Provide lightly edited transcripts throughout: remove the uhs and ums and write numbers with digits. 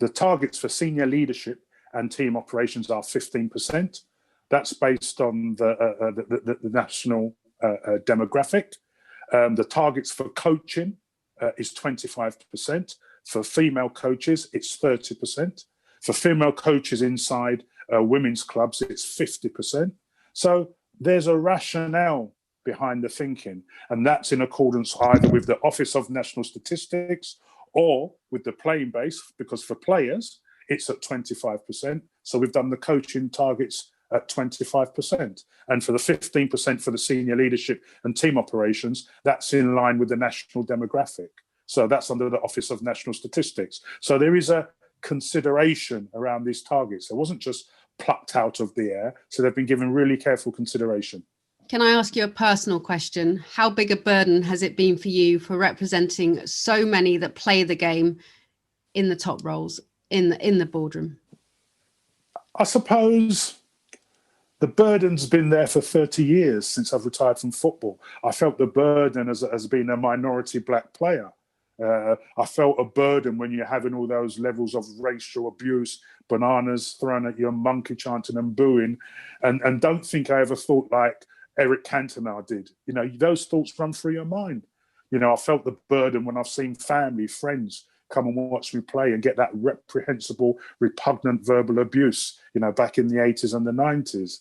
The targets for senior leadership and team operations are 15%. That's based on the national demographic. The targets for coaching is 25%. For female coaches, it's 30%. For female coaches inside women's clubs, it's 50%. So there's a rationale behind the thinking, and that's in accordance either with the Office of National Statistics or with the playing base, because for players, it's at 25%. So we've done the coaching targets at 25%. And for the 15% for the senior leadership and team operations, that's in line with the national demographic. So that's under the Office of National Statistics. So there is a consideration around these targets. It wasn't just plucked out of the air. So they've been given really careful consideration. Can I ask you a personal question? How big a burden has it been for you for representing so many that play the game in the top roles in the boardroom? I suppose the burden's been there for 30 years since I've retired from football. I felt the burden as being a minority black player. I felt a burden when you're having all those levels of racial abuse, bananas thrown at you, monkey chanting and booing, and don't think I ever thought like Eric Cantona did. You know, those thoughts run through your mind. You know, I felt the burden when I've seen family, friends come and watch me play and get that reprehensible, repugnant verbal abuse, you know, back in the 80s and the 90s.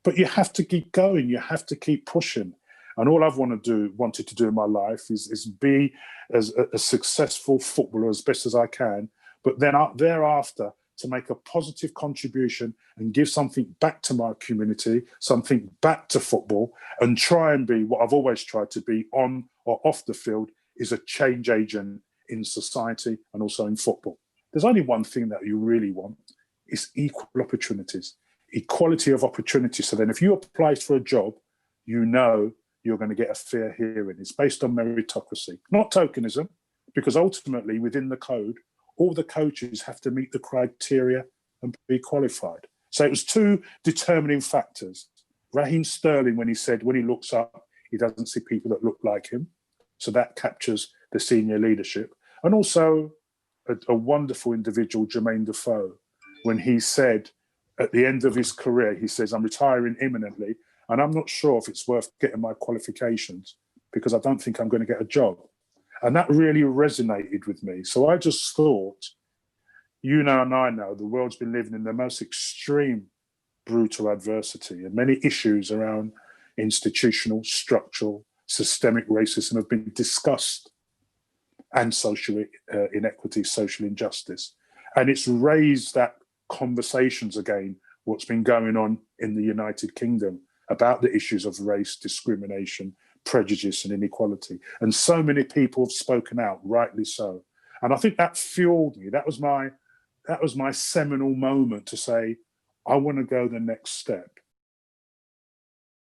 But you have to keep going. You have to keep pushing. And all I've wanted to do in my life is be as a successful footballer as best as I can, but then thereafter to make a positive contribution and give something back to my community, something back to football, and try and be what I've always tried to be on or off the field, is a change agent in society and also in football. There's only one thing that you really want, is equal opportunities, equality of opportunity. So then if you apply for a job, you know you're going to get a fair hearing. It's based on meritocracy, not tokenism, because ultimately within the code, all the coaches have to meet the criteria and be qualified. So it was two determining factors. Raheem Sterling, when he looks up, he doesn't see people that look like him. So that captures the senior leadership. And also a wonderful individual, Jermaine Defoe, when he said at the end of his career, he says, I'm retiring imminently, and I'm not sure if it's worth getting my qualifications because I don't think I'm going to get a job. And that really resonated with me. So I just thought, you know, and I know the world's been living in the most extreme, brutal adversity, and many issues around institutional, structural, systemic racism have been discussed, and social inequity, social injustice. And it's raised that conversations again, what's been going on in the United Kingdom about the issues of race, discrimination, prejudice and inequality. And so many people have spoken out, rightly so. And I think that fueled me. That was my seminal moment to say, I want to go the next step.